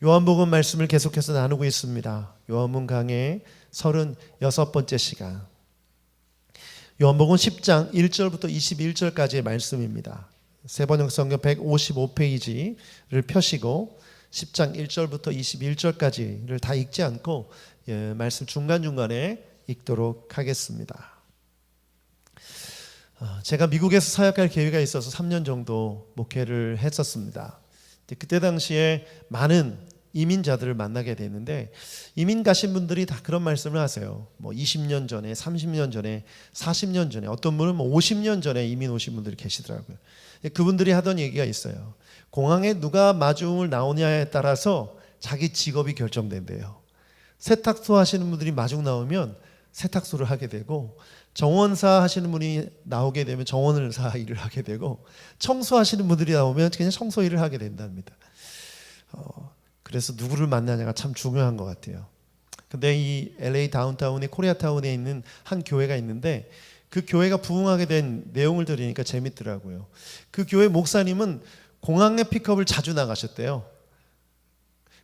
요한복음 말씀을 계속해서 나누고 있습니다. 요한복음 강의 36번째 시간. 요한복음 10장 1절부터 21절까지의 말씀입니다. 세번역 성경 155페이지를 펴시고 10장 1절부터 21절까지를 다 읽지 않고 말씀 중간중간에 읽도록 하겠습니다. 제가 미국에서 사역할 계획이 있어서 3년 정도 목회를 했었습니다. 그때 당시에 많은 이민자들을 만나게 됐는데, 이민 가신 분들이 다 그런 말씀을 하세요. 20년 전에, 30년 전에, 40년 전에, 어떤 분은 50년 전에 이민 오신 분들이 계시더라고요. 그분들이 하던 얘기가 있어요. 공항에 누가 마중을 나오냐에 따라서 자기 직업이 결정된대요. 세탁소 하시는 분들이 마중 나오면 세탁소를 하게 되고, 정원사 하시는 분이 나오게 되면 정원사 일을 하게 되고, 청소하시는 분들이 나오면 그냥 청소 일을 하게 된답니다. 그래서 누구를 만나냐가 참 중요한 것 같아요. 근데 이 LA 다운타운의 코리아타운에 있는 한 교회가 있는데, 그 교회가 부흥하게 된 내용을 들으니까 재밌더라고요. 그 교회 목사님은 공항에 픽업을 자주 나가셨대요.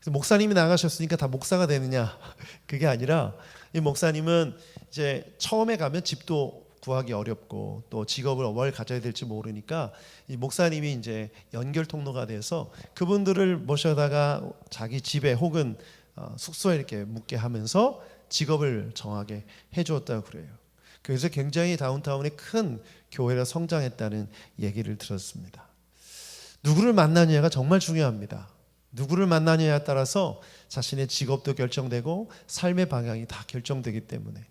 그래서 목사님이 나가셨으니까 다 목사가 되느냐? 그게 아니라, 이 목사님은 이제 처음에 가면 집도 구하기 어렵고 또 직업을 뭘 가져야 될지 모르니까 이 목사님이 이제 연결 통로가 돼서 그분들을 모셔다가 자기 집에 혹은 숙소에 이렇게 묵게 하면서 직업을 정하게 해주었다고 그래요. 그래서 굉장히 다운타운의 큰 교회로 성장했다는 얘기를 들었습니다. 누구를 만나느냐가 정말 중요합니다. 누구를 만나느냐에 따라서 자신의 직업도 결정되고 삶의 방향이 다 결정되기 때문에.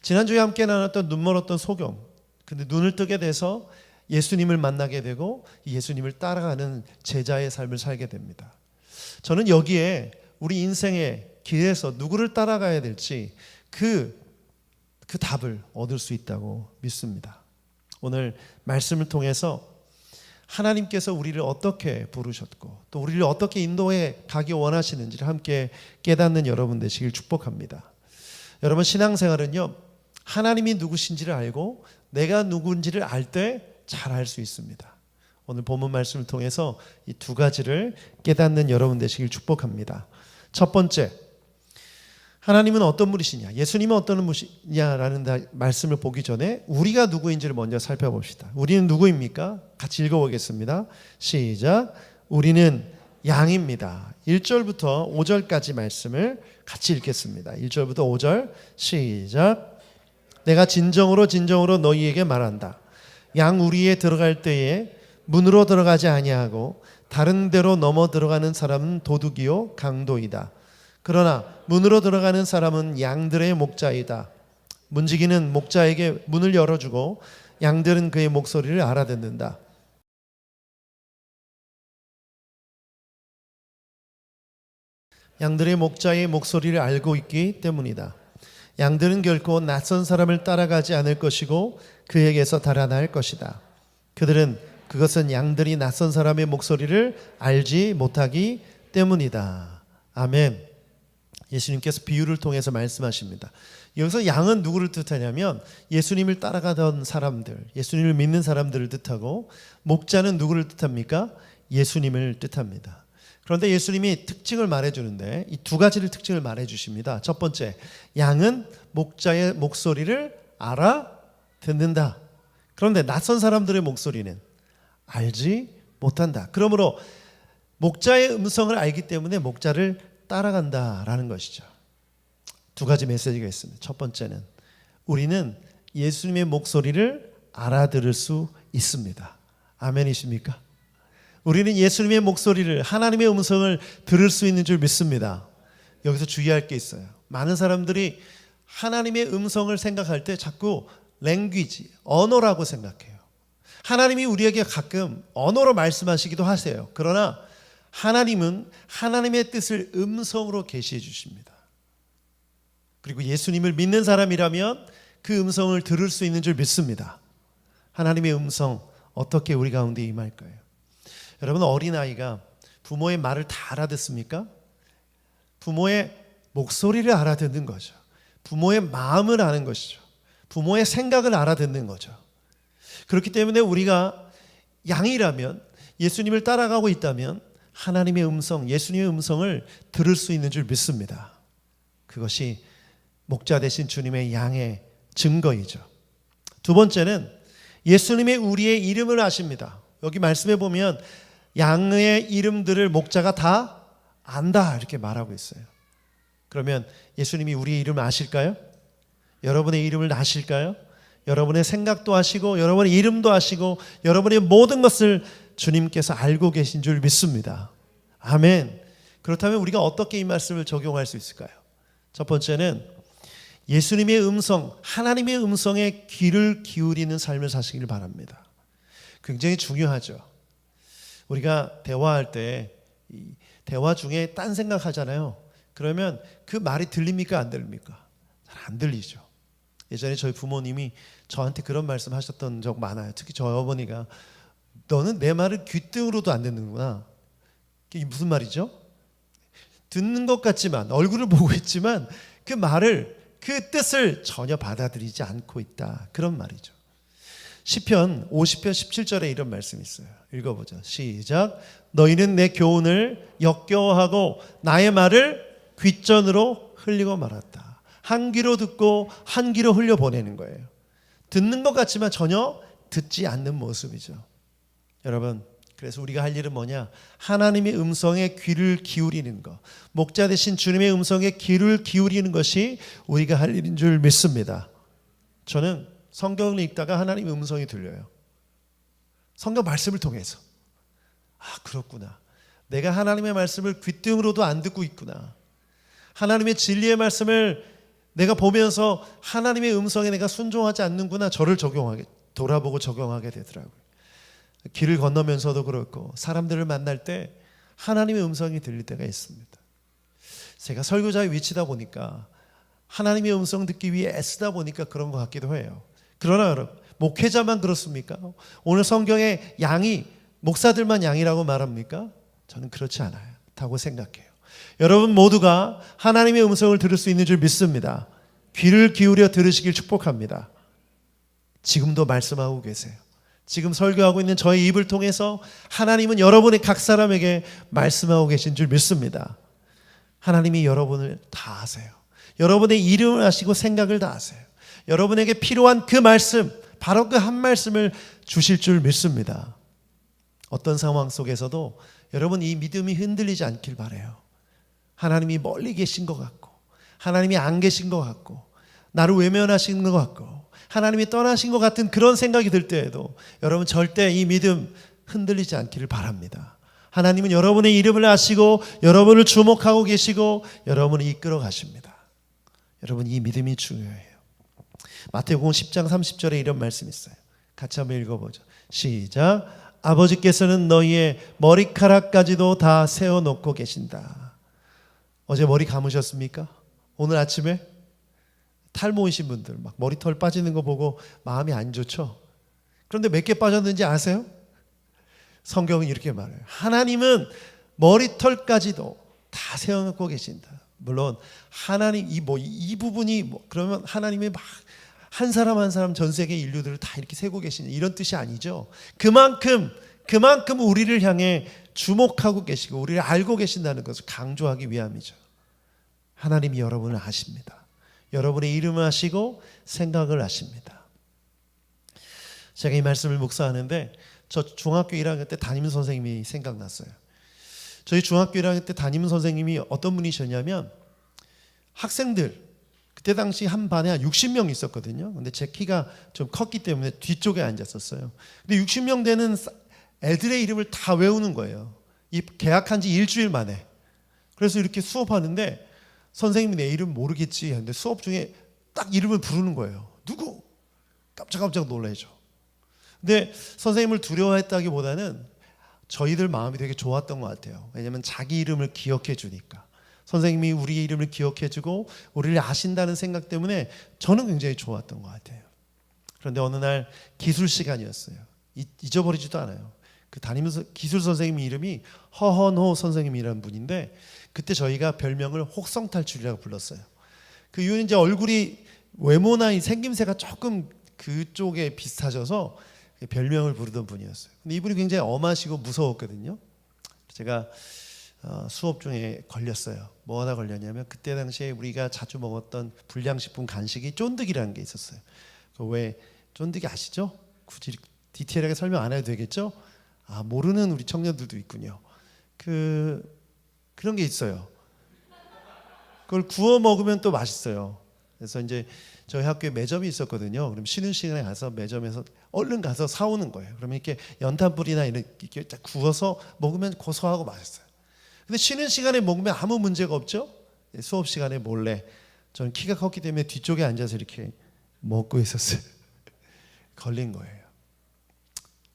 지난주에 함께 나눴던 눈 멀었던 소경, 근데 눈을 뜨게 돼서 예수님을 만나게 되고 예수님을 따라가는 제자의 삶을 살게 됩니다. 저는 여기에 우리 인생의 길에서 누구를 따라가야 될지 그 답을 얻을 수 있다고 믿습니다. 오늘 말씀을 통해서 하나님께서 우리를 어떻게 부르셨고 또 우리를 어떻게 인도해 가기 원하시는지를 함께 깨닫는 여러분 되시길 축복합니다. 여러분, 신앙생활은요, 하나님이 누구신지를 알고 내가 누군지를 알 때 잘 알 수 있습니다. 오늘 본문 말씀을 통해서 이 두 가지를 깨닫는 여러분 되시길 축복합니다. 첫 번째, 하나님은 어떤 분이시냐, 예수님은 어떤 분이냐라는 말씀을 보기 전에 우리가 누구인지를 먼저 살펴봅시다. 우리는 누구입니까? 같이 읽어보겠습니다. 시작. 우리는 양입니다. 1절부터 5절까지 말씀을 같이 읽겠습니다. 1절부터 5절 시작. 내가 진정으로 너희에게 말한다. 양 우리에 들어갈 때에 문으로 들어가지 아니하고 다른 데로 넘어 들어가는 사람은 도둑이요 강도이다. 그러나 문으로 들어가는 사람은 양들의 목자이다. 문지기는 목자에게 문을 열어주고 양들은 그의 목소리를 알아듣는다. 양들의 목자의 목소리를 알고 있기 때문이다. 양들은 결코 낯선 사람을 따라가지 않을 것이고 그에게서 달아날 것이다. 그것은 양들이 낯선 사람의 목소리를 알지 못하기 때문이다. 아멘. 예수님께서 비유를 통해서 말씀하십니다. 여기서 양은 누구를 뜻하냐면 예수님을 따라가던 사람들, 예수님을 믿는 사람들을 뜻하고, 목자는 누구를 뜻합니까? 예수님을 뜻합니다. 그런데 예수님이 특징을 말해주는데 이 두 가지를 특징을 말해주십니다. 첫 번째, 양은 목자의 목소리를 알아듣는다. 그런데 낯선 사람들의 목소리는 알지 못한다. 그러므로 목자의 음성을 알기 때문에 목자를 따라간다라는 것이죠. 두 가지 메시지가 있습니다. 첫 번째는 우리는 예수님의 목소리를 알아들을 수 있습니다. 아멘이십니까? 우리는 예수님의 목소리를, 하나님의 음성을 들을 수 있는 줄 믿습니다. 여기서 주의할 게 있어요. 많은 사람들이 하나님의 음성을 생각할 때 자꾸 랭귀지, 언어라고 생각해요. 하나님이 우리에게 가끔 언어로 말씀하시기도 하세요. 그러나 하나님은 하나님의 뜻을 음성으로 계시해 주십니다. 그리고 예수님을 믿는 사람이라면 그 음성을 들을 수 있는 줄 믿습니다. 하나님의 음성 어떻게 우리 가운데 임할까요? 여러분, 어린아이가 부모의 말을 다 알아듣습니까? 부모의 목소리를 알아듣는 거죠. 부모의 마음을 아는 것이죠. 부모의 생각을 알아듣는 거죠. 그렇기 때문에 우리가 양이라면, 예수님을 따라가고 있다면 하나님의 음성, 예수님의 음성을 들을 수 있는 줄 믿습니다. 그것이 목자 되신 주님의 양의 증거이죠. 두 번째는 예수님의 우리의 이름을 아십니다. 여기 말씀해 보면 양의 이름들을 목자가 다 안다 이렇게 말하고 있어요. 그러면 예수님이 우리의 이름을 아실까요? 여러분의 이름을 아실까요? 여러분의 생각도 아시고 여러분의 이름도 아시고 여러분의 모든 것을 주님께서 알고 계신 줄 믿습니다. 아멘. 그렇다면 우리가 어떻게 이 말씀을 적용할 수 있을까요? 첫 번째는 예수님의 음성, 하나님의 음성에 귀를 기울이는 삶을 사시길 바랍니다. 굉장히 중요하죠. 우리가 대화할 때 대화 중에 딴 생각하잖아요. 그러면 그 말이 들립니까 안 들립니까? 잘 안 들리죠. 예전에 저희 부모님이 저한테 그런 말씀 하셨던 적 많아요. 특히 저희 어머니가 너는 내 말을 귓등으로도 안 듣는구나. 이게 무슨 말이죠? 듣는 것 같지만 얼굴을 보고 있지만 그 말을 그 뜻을 전혀 받아들이지 않고 있다. 그런 말이죠. 시편 50편 17절에 이런 말씀이 있어요. 읽어보죠. 시작. 너희는 내 교훈을 역겨워하고 나의 말을 귓전으로 흘리고 말았다. 한 귀로 듣고 한 귀로 흘려보내는 거예요. 듣는 것 같지만 전혀 듣지 않는 모습이죠. 여러분, 그래서 우리가 할 일은 뭐냐? 하나님의 음성에 귀를 기울이는 것, 목자 되신 주님의 음성에 귀를 기울이는 것이 우리가 할 일인 줄 믿습니다. 저는 성경을 읽다가 하나님의 음성이 들려요. 성경 말씀을 통해서. 아, 그렇구나. 내가 하나님의 말씀을 귓등으로도 안 듣고 있구나. 하나님의 진리의 말씀을 내가 보면서 하나님의 음성에 내가 순종하지 않는구나. 저를 돌아보고 적용하게 되더라고요. 길을 건너면서도 그렇고 사람들을 만날 때 하나님의 음성이 들릴 때가 있습니다. 제가 설교자의 위치다 보니까 하나님의 음성 듣기 위해 애쓰다 보니까 그런 것 같기도 해요. 그러나 여러분, 목회자만 그렇습니까? 오늘 성경에 양이 목사들만 양이라고 말합니까? 저는 그렇지 않다고 생각해요. 여러분 모두가 하나님의 음성을 들을 수 있는 줄 믿습니다. 귀를 기울여 들으시길 축복합니다. 지금도 말씀하고 계세요. 지금 설교하고 있는 저의 입을 통해서 하나님은 여러분의 각 사람에게 말씀하고 계신 줄 믿습니다. 하나님이 여러분을 다 아세요. 여러분의 이름을 아시고 생각을 다 아세요. 여러분에게 필요한 그 말씀, 바로 그 한 말씀을 주실 줄 믿습니다. 어떤 상황 속에서도 여러분 이 믿음이 흔들리지 않길 바라요. 하나님이 멀리 계신 것 같고 하나님이 안 계신 것 같고 나를 외면하신 것 같고 하나님이 떠나신 것 같은 그런 생각이 들 때에도 여러분 절대 이 믿음 흔들리지 않기를 바랍니다. 하나님은 여러분의 이름을 아시고 여러분을 주목하고 계시고 여러분을 이끌어 가십니다. 여러분 이 믿음이 중요해요. 마태복음 10장 30절에 이런 말씀이 있어요. 같이 한번 읽어보죠. 시작. 아버지께서는 너희의 머리카락까지도 다 세워놓고 계신다. 어제 머리 감으셨습니까? 오늘 아침에 탈모이신 분들 막 머리털 빠지는 거 보고 마음이 안 좋죠. 그런데 몇 개 빠졌는지 아세요? 성경은 이렇게 말해요. 하나님은 머리털까지도 다 세워놓고 계신다. 물론 하나님 이 부분이 그러면 하나님이 막 한 사람 한 사람 전 세계 인류들을 다 이렇게 세고 계시는 이런 뜻이 아니죠. 그만큼 우리를 향해 주목하고 계시고 우리를 알고 계신다는 것을 강조하기 위함이죠. 하나님이 여러분을 아십니다. 여러분의 이름을 아시고 생각을 아십니다. 제가 이 말씀을 묵상하는데 저 중학교 1학년 때 담임 선생님이 생각났어요. 저희 중학교 1학년 때 담임 선생님이 어떤 분이셨냐면 학생들 그때 당시 한 반에 한 60명 있었거든요. 근데 제 키가 좀 컸기 때문에 뒤쪽에 앉았었어요. 근데 60명 되는 애들의 이름을 다 외우는 거예요. 이 개학한 지 일주일 만에. 그래서 이렇게 수업하는데 선생님이 내 이름 모르겠지 하는데 수업 중에 딱 이름을 부르는 거예요. 누구? 깜짝깜짝 놀라죠. 근데 선생님을 두려워했다기보다는 저희들 마음이 되게 좋았던 것 같아요. 왜냐하면 자기 이름을 기억해 주니까. 선생님이 우리의 이름을 기억해 주고 우리를 아신다는 생각 때문에 저는 굉장히 좋았던 것 같아요. 그런데 어느 날 기술 시간이었어요. 잊어버리지도 않아요. 그 담임서 기술 선생님 이름이 허헌호 선생님이라는 분인데 그때 저희가 별명을 혹성탈출이라고 불렀어요. 그 이유는 이제 얼굴이 외모나 이 생김새가 조금 그쪽에 비슷하셔서 별명을 부르던 분이었어요. 근데 이분이 굉장히 엄하시고 무서웠거든요. 제가 수업 중에 걸렸어요. 뭐 하다 걸렸냐면 그때 당시에 우리가 자주 먹었던 불량식품 간식이 쫀득이라는 게 있었어요. 왜 쫀득이 아시죠? 굳이 디테일하게 설명 안 해도 되겠죠? 모르는 우리 청년들도 있군요. 그런 게 있어요. 그걸 구워 먹으면 또 맛있어요. 그래서 이제 저희 학교에 매점이 있었거든요. 그럼 쉬는 시간에 가서 매점에서 얼른 가서 사오는 거예요. 그러면 이렇게 연탄불이나 이렇게 딱 구워서 먹으면 고소하고 맛있어요. 근데 쉬는 시간에 먹으면 아무 문제가 없죠. 수업 시간에 몰래 저는 키가 컸기 때문에 뒤쪽에 앉아서 이렇게 먹고 있었어요. 걸린 거예요.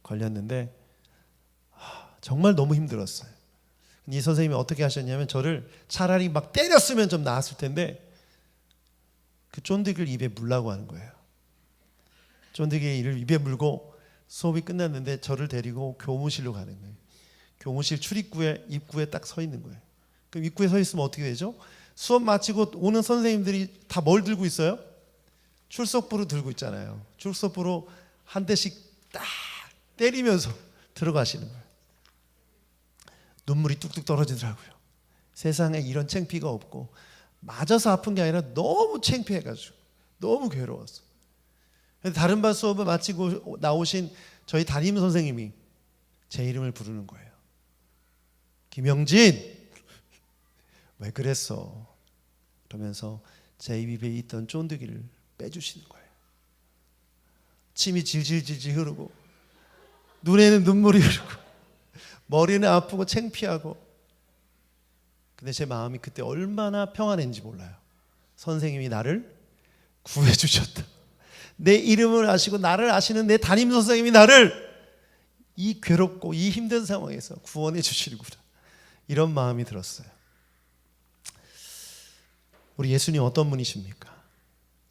걸렸는데 정말 너무 힘들었어요. 이 선생님이 어떻게 하셨냐면 저를 차라리 막 때렸으면 좀 나았을 텐데 그 쫀득이를 입에 물라고 하는 거예요. 쫀득이를 입에 물고 수업이 끝났는데 저를 데리고 교무실로 가는 거예요. 교무실 출입구에 입구에 딱 서 있는 거예요. 그럼 입구에 서 있으면 어떻게 되죠? 수업 마치고 오는 선생님들이 다 뭘 들고 있어요? 출석부로 들고 있잖아요. 출석부로 한 대씩 딱 때리면서 들어가시는 거예요. 눈물이 뚝뚝 떨어지더라고요. 세상에 이런 창피가 없고 맞아서 아픈 게 아니라 너무 창피해가지고 너무 괴로웠어. 다른 반 수업을 마치고 나오신 저희 담임 선생님이 제 이름을 부르는 거예요. 김영진 왜 그랬어? 그러면서 제 입에 있던 쫀득이를 빼주시는 거예요. 침이 질질질질 흐르고 눈에는 눈물이 흐르고 머리는 아프고 창피하고. 근데 제 마음이 그때 얼마나 평안했는지 몰라요. 선생님이 나를 구해주셨다. 내 이름을 아시고 나를 아시는 내 담임 선생님이 나를 이 괴롭고 이 힘든 상황에서 구원해 주시는구나. 이런 마음이 들었어요. 우리 예수님 어떤 분이십니까?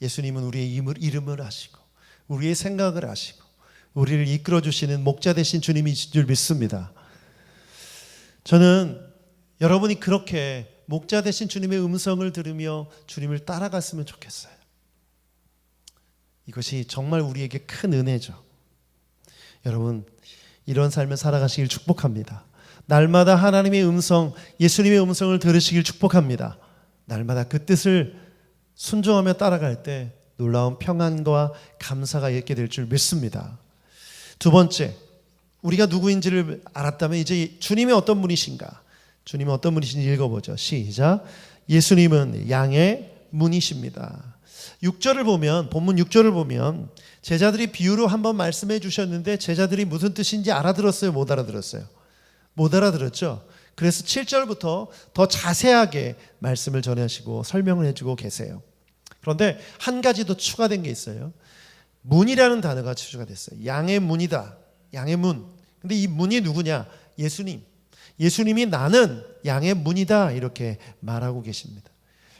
예수님은 우리의 이름을 아시고 우리의 생각을 아시고 우리를 이끌어 주시는 목자 되신 주님이신 줄 믿습니다. 저는 여러분이 그렇게 목자 되신 주님의 음성을 들으며 주님을 따라갔으면 좋겠어요. 이것이 정말 우리에게 큰 은혜죠. 여러분 이런 삶을 살아가시길 축복합니다. 날마다 하나님의 음성, 예수님의 음성을 들으시길 축복합니다. 날마다 그 뜻을 순종하며 따라갈 때 놀라운 평안과 감사가 있게 될 줄 믿습니다. 두 번째, 우리가 누구인지를 알았다면 이제 주님이 어떤 분이신가? 주님이 어떤 분이신지 읽어보죠. 시작. 예수님은 양의 문이십니다. 6절을 보면, 본문 6절을 보면 제자들이 비유로 한번 말씀해 주셨는데 제자들이 무슨 뜻인지 알아들었어요? 못 알아들었어요? 못 알아들었죠? 그래서 7절부터 더 자세하게 말씀을 전하시고 설명을 해주고 계세요. 그런데 한 가지 더 추가된 게 있어요. 문이라는 단어가 추가됐어요. 양의 문이다. 양의 문. 근데 이 문이 누구냐? 예수님. 예수님이 나는 양의 문이다 이렇게 말하고 계십니다.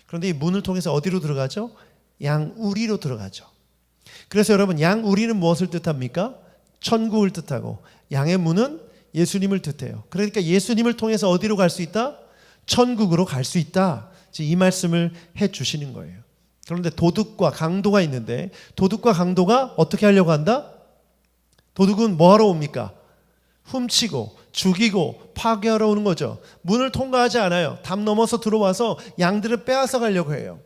그런데 이 문을 통해서 어디로 들어가죠? 양우리로 들어가죠. 그래서 여러분 양우리는 무엇을 뜻합니까? 천국을 뜻하고 양의 문은 예수님을 뜻해요. 그러니까 예수님을 통해서 어디로 갈 수 있다? 천국으로 갈 수 있다. 이 말씀을 해주시는 거예요. 그런데 도둑과 강도가 있는데 도둑과 강도가 어떻게 하려고 한다? 도둑은 뭐하러 옵니까? 훔치고 죽이고 파괴하러 오는 거죠. 문을 통과하지 않아요. 담 넘어서 들어와서 양들을 빼앗아 가려고 해요.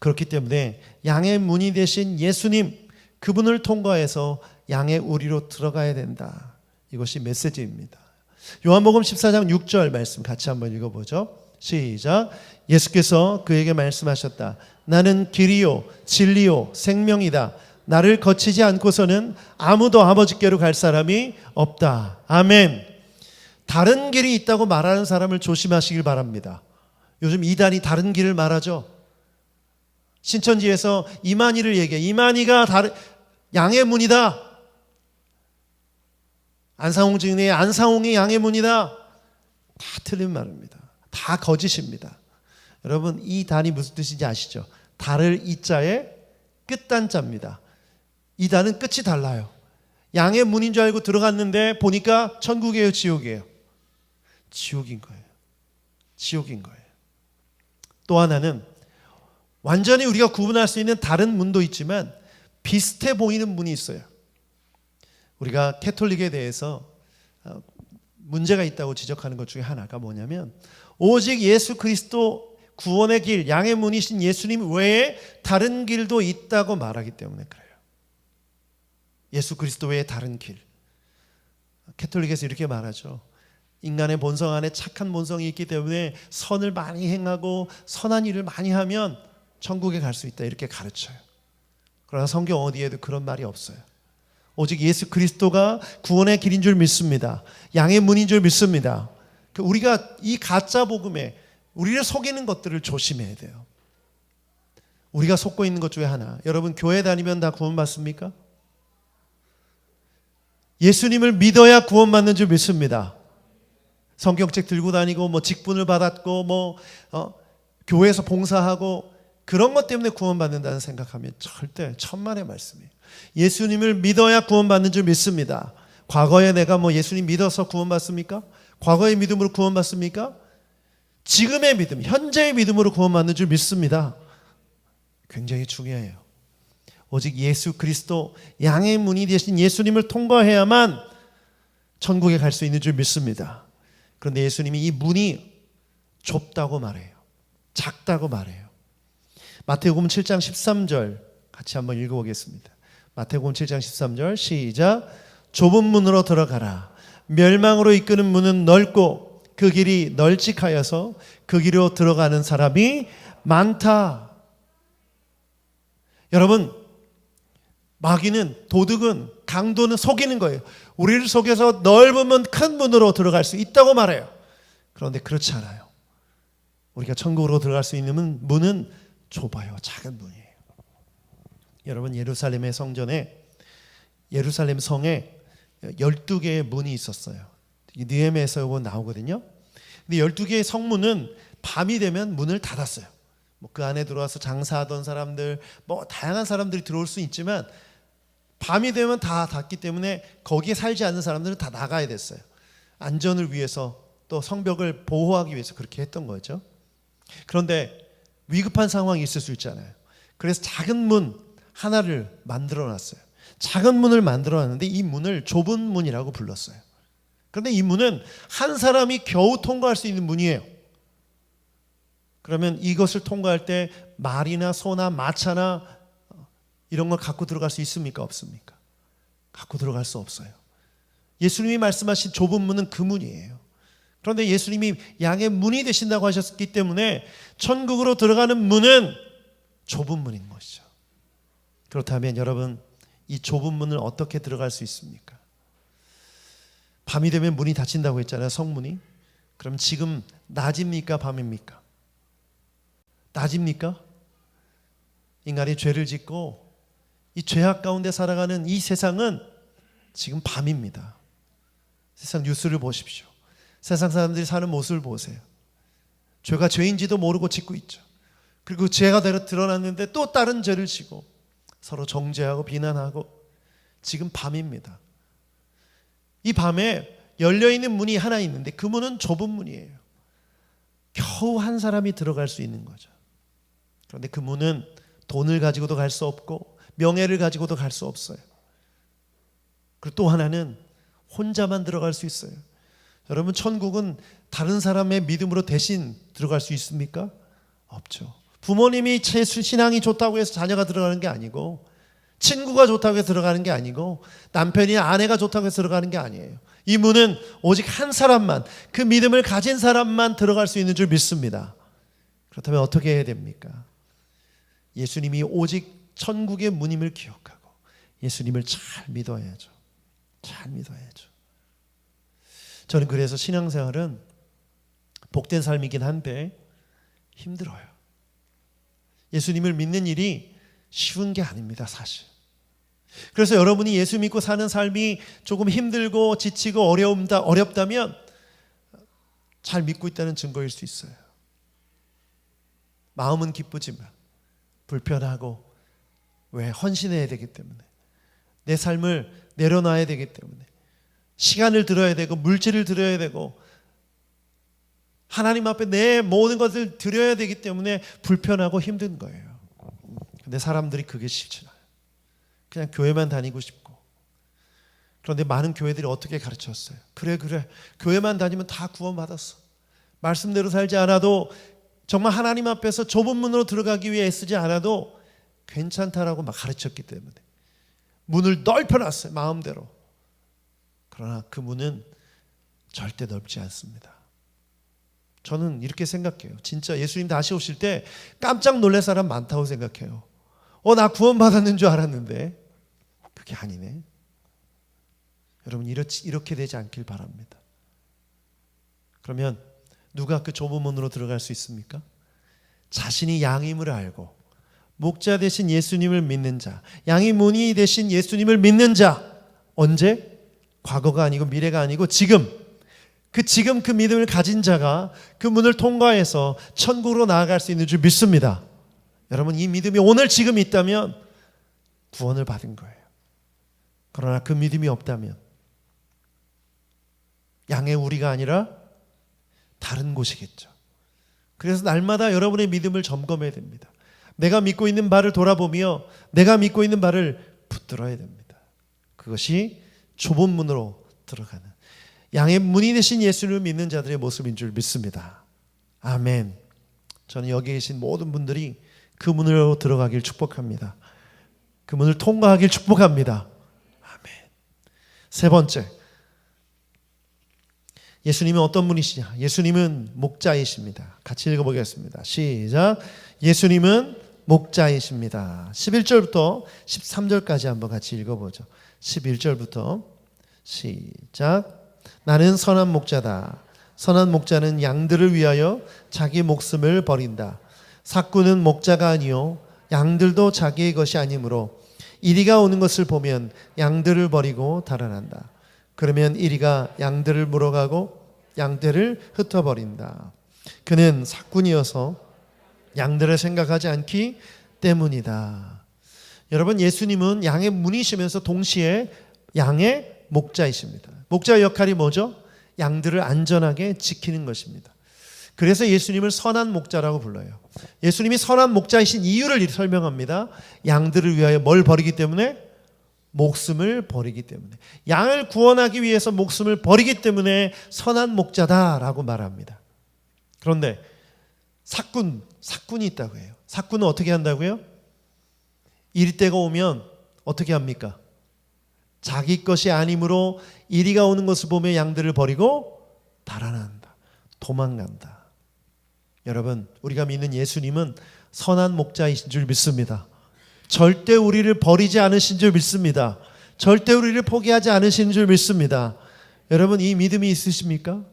그렇기 때문에 양의 문이 되신 예수님, 그분을 통과해서 양의 우리로 들어가야 된다. 이것이 메시지입니다. 요한복음 14장 6절 말씀 같이 한번 읽어보죠. 시작. 예수께서 그에게 말씀하셨다. 나는 길이요 진리요 생명이다. 나를 거치지 않고서는 아무도 아버지께로 갈 사람이 없다. 아멘. 다른 길이 있다고 말하는 사람을 조심하시길 바랍니다. 요즘 이단이 다른 길을 말하죠. 신천지에서 이만희를 얘기해. 이만희가 양의 문이다. 안상홍 증인의 안상홍이 양의 문이다. 다 틀린 말입니다. 다 거짓입니다. 여러분 이 단이 무슨 뜻인지 아시죠? 달을 이자에 끝단자입니다. 이 단은 끝이 달라요. 양의 문인 줄 알고 들어갔는데 보니까 천국이에요, 지옥이에요? 지옥인 거예요. 지옥인 거예요. 또 하나는 완전히 우리가 구분할 수 있는 다른 문도 있지만 비슷해 보이는 문이 있어요. 우리가 캐톨릭에 대해서 문제가 있다고 지적하는 것 중에 하나가 뭐냐면 오직 예수 그리스도 구원의 길, 양의 문이신 예수님 외에 다른 길도 있다고 말하기 때문에 그래요. 예수 그리스도 외에 다른 길. 캐톨릭에서 이렇게 말하죠. 인간의 본성 안에 착한 본성이 있기 때문에 선을 많이 행하고 선한 일을 많이 하면 천국에 갈 수 있다 이렇게 가르쳐요. 그러나 성경 어디에도 그런 말이 없어요. 오직 예수 그리스도가 구원의 길인 줄 믿습니다. 양의 문인 줄 믿습니다. 우리가 이 가짜 복음에 우리를 속이는 것들을 조심해야 돼요. 우리가 속고 있는 것 중에 하나, 여러분 교회 다니면 다 구원받습니까? 예수님을 믿어야 구원받는 줄 믿습니다. 성경책 들고 다니고 직분을 받았고 교회에서 봉사하고 그런 것 때문에 구원받는다는 생각하면 절대 천만의 말씀이에요. 예수님을 믿어야 구원받는 줄 믿습니다. 과거에 내가 예수님 믿어서 구원받습니까? 과거의 믿음으로 구원받습니까? 지금의 믿음, 현재의 믿음으로 구원받는 줄 믿습니다. 굉장히 중요해요. 오직 예수 그리스도 양의 문이 되신 예수님을 통과해야만 천국에 갈 수 있는 줄 믿습니다. 그런데 예수님이 이 문이 좁다고 말해요. 작다고 말해요. 마태복음 7장 13절 같이 한번 읽어보겠습니다. 마태복음 7장 13절 시작. 좁은 문으로 들어가라. 멸망으로 이끄는 문은 넓고 그 길이 널찍하여서 그 길로 들어가는 사람이 많다. 여러분, 마귀는, 도둑은, 강도는 속이는 거예요. 우리를 속여서 넓은 문, 큰 문으로 들어갈 수 있다고 말해요. 그런데 그렇지 않아요. 우리가 천국으로 들어갈 수 있는 문은 좁아요. 작은 문이에요. 여러분, 예루살렘의 성전에, 예루살렘 성에 12개의 문이 있었어요. 느헤미야에서 이거 나오거든요. 근데 12개의 성문은 밤이 되면 문을 닫았어요. 그 안에 들어와서 장사하던 사람들, 다양한 사람들이 들어올 수 있지만 밤이 되면 다 닫기 때문에 거기에 살지 않는 사람들은 다 나가야 됐어요. 안전을 위해서 또 성벽을 보호하기 위해서 그렇게 했던 거죠. 그런데 위급한 상황이 있을 수 있잖아요. 그래서 작은 문 하나를 만들어 놨어요. 작은 문을 만들어 놨는데 이 문을 좁은 문이라고 불렀어요. 그런데 이 문은 한 사람이 겨우 통과할 수 있는 문이에요. 그러면 이것을 통과할 때 말이나 소나 마차나 이런 걸 갖고 들어갈 수 있습니까? 없습니까? 갖고 들어갈 수 없어요. 예수님이 말씀하신 좁은 문은 그 문이에요. 그런데 예수님이 양의 문이 되신다고 하셨기 때문에 천국으로 들어가는 문은 좁은 문인 것이죠. 그렇다면 여러분, 이 좁은 문을 어떻게 들어갈 수 있습니까? 밤이 되면 문이 닫힌다고 했잖아요. 성문이. 그럼 지금 낮입니까? 밤입니까? 낮입니까? 인간이 죄를 짓고 이 죄악 가운데 살아가는 이 세상은 지금 밤입니다. 세상 뉴스를 보십시오. 세상 사람들이 사는 모습을 보세요. 죄가 죄인지도 모르고 짓고 있죠. 그리고 죄가 드러났는데 또 다른 죄를 지고 서로 정죄하고 비난하고 지금 밤입니다. 이 밤에 열려있는 문이 하나 있는데 그 문은 좁은 문이에요. 겨우 한 사람이 들어갈 수 있는 거죠. 그런데 그 문은 돈을 가지고도 갈 수 없고 명예를 가지고도 갈 수 없어요. 그리고 또 하나는 혼자만 들어갈 수 있어요. 여러분, 천국은 다른 사람의 믿음으로 대신 들어갈 수 있습니까? 없죠. 부모님이 신앙이 좋다고 해서 자녀가 들어가는 게 아니고, 친구가 좋다고 해서 들어가는 게 아니고, 남편이나 아내가 좋다고 해서 들어가는 게 아니에요. 이 문은 오직 한 사람만, 그 믿음을 가진 사람만 들어갈 수 있는 줄 믿습니다. 그렇다면 어떻게 해야 됩니까? 예수님이 오직 천국의 문임을 기억하고 예수님을 잘 믿어야죠. 잘 믿어야죠. 저는 그래서 신앙생활은 복된 삶이긴 한데 힘들어요. 예수님을 믿는 일이 쉬운 게 아닙니다, 사실. 그래서 여러분이 예수 믿고 사는 삶이 조금 힘들고 지치고 어렵다면 잘 믿고 있다는 증거일 수 있어요. 마음은 기쁘지만 불편하고, 왜? 헌신해야 되기 때문에, 내 삶을 내려놔야 되기 때문에, 시간을 들어야 되고 물질을 들여야 되고 하나님 앞에 내 모든 것을 드려야 되기 때문에 불편하고 힘든 거예요. 근데 사람들이 그게 싫지 않아요. 그냥 교회만 다니고 싶고, 그런데 많은 교회들이 어떻게 가르쳤어요? 그래 교회만 다니면 다 구원받았어. 말씀대로 살지 않아도, 정말 하나님 앞에서 좁은 문으로 들어가기 위해 애쓰지 않아도 괜찮다라고 막 가르쳤기 때문에 문을 넓혀놨어요, 마음대로. 그러나 그 문은 절대 넓지 않습니다. 저는 이렇게 생각해요. 진짜 예수님 다시 오실 때 깜짝 놀랄 사람 많다고 생각해요. 나 구원받았는 줄 알았는데 그게 아니네. 여러분, 이렇게 되지 않길 바랍니다. 그러면 누가 그 좁은 문으로 들어갈 수 있습니까? 자신이 양임을 알고 목자 되신 예수님을 믿는 자, 양의 문이 되신 예수님을 믿는 자. 언제? 과거가 아니고 미래가 아니고 지금 그 믿음을 가진 자가 그 문을 통과해서 천국으로 나아갈 수 있는 줄 믿습니다. 여러분, 이 믿음이 오늘 지금 있다면 구원을 받은 거예요. 그러나 그 믿음이 없다면 양의 우리가 아니라 다른 곳이겠죠. 그래서 날마다 여러분의 믿음을 점검해야 됩니다. 내가 믿고 있는 바를 돌아보며 내가 믿고 있는 바를 붙들어야 됩니다. 그것이 좁은 문으로 들어가는 양의 문이 되신 예수를 믿는 자들의 모습인 줄 믿습니다. 아멘. 저는 여기 계신 모든 분들이 그 문으로 들어가길 축복합니다. 그 문을 통과하길 축복합니다. 아멘. 세 번째, 예수님은 어떤 분이시냐? 예수님은 목자이십니다. 같이 읽어보겠습니다. 시작. 예수님은 목자이십니다. 11절부터 13절까지 한번 같이 읽어보죠. 11절부터 시작. 나는 선한 목자다. 선한 목자는 양들을 위하여 자기 목숨을 버린다. 삭구는 목자가 아니요 양들도 자기의 것이 아니므로 이리가 오는 것을 보면 양들을 버리고 달아난다. 그러면 이리가 양들을 물어가고 양들을 흩어버린다. 그는 삭군이어서 양들을 생각하지 않기 때문이다. 여러분, 예수님은 양의 문이시면서 동시에 양의 목자이십니다. 목자의 역할이 뭐죠? 양들을 안전하게 지키는 것입니다. 그래서 예수님을 선한 목자라고 불러요. 예수님이 선한 목자이신 이유를 설명합니다. 양들을 위하여 뭘 버리기 때문에? 목숨을 버리기 때문에. 양을 구원하기 위해서 목숨을 버리기 때문에 선한 목자다라고 말합니다. 그런데 삭군이 있다고 해요. 삭군은 어떻게 한다고요? 이리 때가 오면 어떻게 합니까? 자기 것이 아니므로 이리가 오는 것을 보며 양들을 버리고 달아난다. 도망간다. 여러분, 우리가 믿는 예수님은 선한 목자이신 줄 믿습니다. 절대 우리를 버리지 않으신 줄 믿습니다. 절대 우리를 포기하지 않으신 줄 믿습니다. 여러분, 이 믿음이 있으십니까?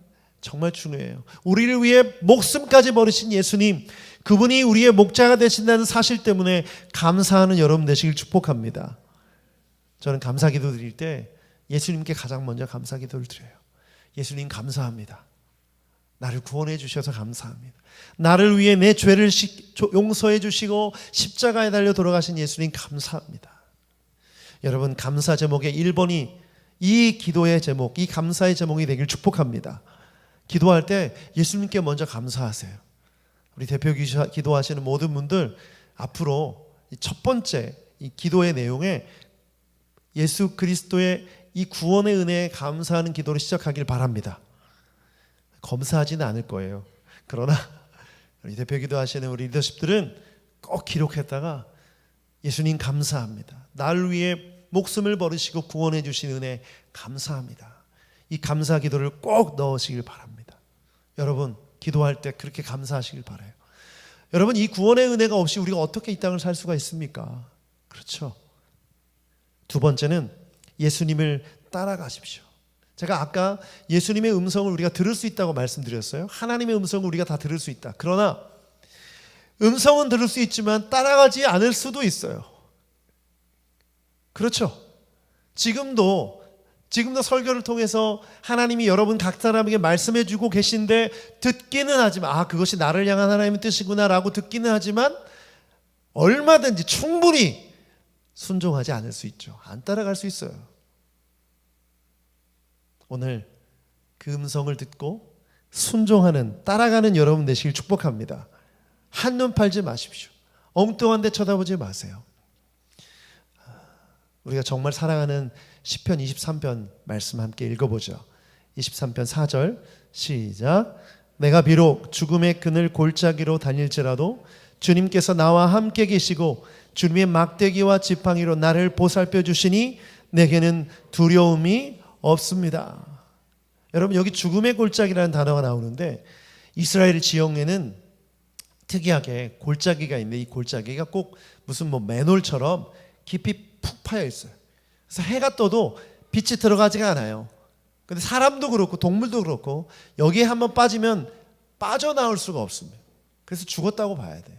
정말 중요해요. 우리를 위해 목숨까지 버리신 예수님, 그분이 우리의 목자가 되신다는 사실 때문에 감사하는 여러분 되시길 축복합니다. 저는 감사기도 드릴 때 예수님께 가장 먼저 감사기도를 드려요. 예수님 감사합니다. 나를 구원해 주셔서 감사합니다. 나를 위해 내 죄를 용서해 주시고 십자가에 달려 돌아가신 예수님 감사합니다. 여러분, 감사 제목의 1번이 이 기도의 제목, 이 감사의 제목이 되길 축복합니다. 기도할 때 예수님께 먼저 감사하세요. 우리 대표 기도하시는 모든 분들 앞으로 첫 번째 이 기도의 내용에 예수 그리스도의 이 구원의 은혜에 감사하는 기도를 시작하길 바랍니다. 검사하지는 않을 거예요. 그러나 우리 대표 기도하시는 우리 리더십들은 꼭 기록했다가 예수님 감사합니다. 나를 위해 목숨을 버리시고 구원해 주신 은혜 감사합니다. 이 감사 기도를 꼭 넣으시길 바랍니다. 여러분, 기도할 때 그렇게 감사하시길 바라요. 여러분, 이 구원의 은혜가 없이 우리가 어떻게 이 땅을 살 수가 있습니까? 그렇죠. 두 번째는 예수님을 따라가십시오. 제가 아까 예수님의 음성을 우리가 들을 수 있다고 말씀드렸어요. 하나님의 음성을 우리가 다 들을 수 있다. 그러나 음성은 들을 수 있지만 따라가지 않을 수도 있어요. 그렇죠. 지금도 설교를 통해서 하나님이 여러분 각 사람에게 말씀해 주고 계신데 듣기는 하지만 그것이 나를 향한 하나님의 뜻이구나 라고 듣기는 하지만 얼마든지 충분히 순종하지 않을 수 있죠. 안 따라갈 수 있어요. 오늘 그 음성을 듣고 순종하는, 따라가는 여러분 되시길 축복합니다. 한눈 팔지 마십시오. 엉뚱한 데 쳐다보지 마세요. 우리가 정말 사랑하는 시편 23편 말씀 함께 읽어보죠. 23편 4절 시작. 내가 비록 죽음의 그늘 골짜기로 다닐지라도 주님께서 나와 함께 계시고 주님의 막대기와 지팡이로 나를 보살펴 주시니 내게는 두려움이 없습니다. 여러분, 여기 죽음의 골짜기라는 단어가 나오는데 이스라엘 지형에는 특이하게 골짜기가 있는데 이 골짜기가 꼭 무슨 맨홀처럼 깊이 푹 파여 있어요. 그래서 해가 떠도 빛이 들어가지가 않아요. 근데 사람도 그렇고 동물도 그렇고 여기에 한번 빠지면 빠져나올 수가 없습니다. 그래서 죽었다고 봐야 돼요.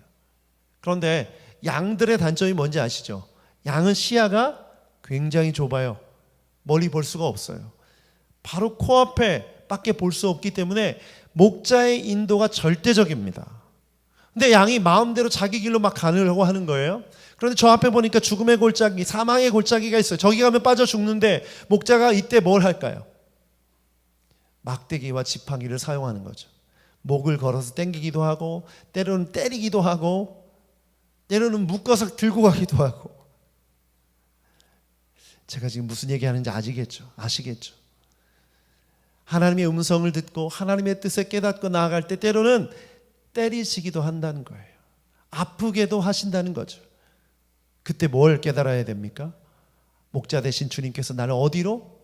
그런데 양들의 단점이 뭔지 아시죠? 양은 시야가 굉장히 좁아요. 멀리 볼 수가 없어요. 바로 코앞에 밖에 볼 수 없기 때문에 목자의 인도가 절대적입니다. 근데 양이 마음대로 자기 길로 막 가려고 하는 거예요. 그런데 저 앞에 보니까 죽음의 골짜기, 사망의 골짜기가 있어요. 저기 가면 빠져 죽는데 목자가 이때 뭘 할까요? 막대기와 지팡이를 사용하는 거죠. 목을 걸어서 당기기도 하고 때로는 때리기도 하고 때로는 묶어서 들고 가기도 하고. 제가 지금 무슨 얘기하는지 아시겠죠? 하나님의 음성을 듣고 하나님의 뜻에 깨닫고 나아갈 때 때로는 때리시기도 한다는 거예요. 아프게도 하신다는 거죠. 그때 뭘 깨달아야 됩니까? 목자 되신 주님께서 나를 어디로?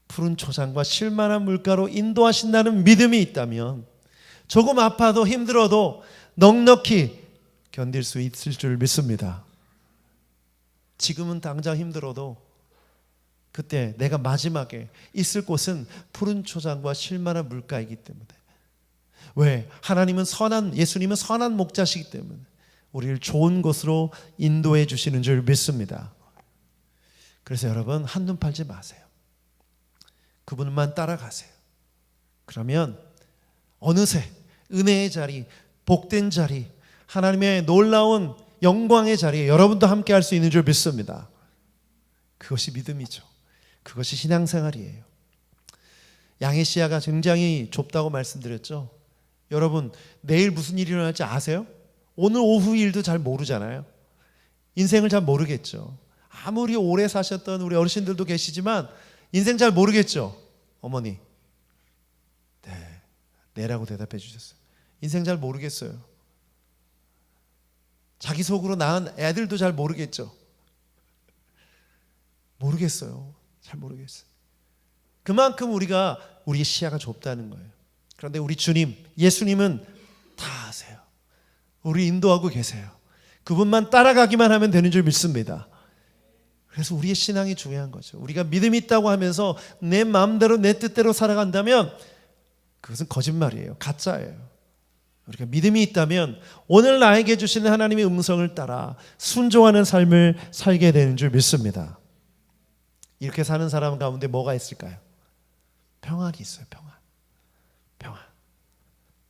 푸른 초장과 쉴만한 물가로 인도하신다는 믿음이 있다면 조금 아파도 힘들어도 넉넉히 견딜 수 있을 줄 믿습니다. 지금은 당장 힘들어도 그때 내가 마지막에 있을 곳은 푸른 초장과 쉴만한 물가이기 때문에. 왜? 예수님은 선한 목자시기 때문에 우리를 좋은 곳으로 인도해 주시는 줄 믿습니다. 그래서 여러분, 한눈 팔지 마세요. 그분만 따라가세요. 그러면 어느새 은혜의 자리, 복된 자리, 하나님의 놀라운 영광의 자리에 여러분도 함께 할 수 있는 줄 믿습니다. 그것이 믿음이죠. 그것이 신앙생활이에요. 양의 시야가 굉장히 좁다고 말씀드렸죠. 여러분, 내일 무슨 일이 일어날지 아세요? 오늘 오후 일도 잘 모르잖아요. 인생을 잘 모르겠죠. 아무리 오래 사셨던 우리 어르신들도 계시지만 인생 잘 모르겠죠. 어머니, 네라고 대답해 주셨어요. 인생 잘 모르겠어요. 자기 속으로 낳은 애들도 잘 모르겠죠. 모르겠어요. 잘 모르겠어요. 그만큼 우리의 시야가 좁다는 거예요. 그런데 우리 주님, 예수님은 다 아세요. 우리 인도하고 계세요. 그분만 따라가기만 하면 되는 줄 믿습니다. 그래서 우리의 신앙이 중요한 거죠. 우리가 믿음이 있다고 하면서 내 마음대로 내 뜻대로 살아간다면 그것은 거짓말이에요. 가짜예요. 우리가 믿음이 있다면 오늘 나에게 주시는 하나님의 음성을 따라 순종하는 삶을 살게 되는 줄 믿습니다. 이렇게 사는 사람 가운데 뭐가 있을까요? 평안이 있어요. 평안.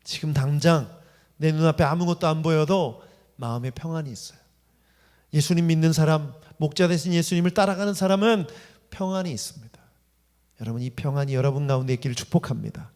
지금 당장 내 눈앞에 아무것도 안 보여도 마음에 평안이 있어요. 예수님 믿는 사람, 목자 되신 예수님을 따라가는 사람은 평안이 있습니다. 여러분, 이 평안이 여러분 가운데 있기를 축복합니다.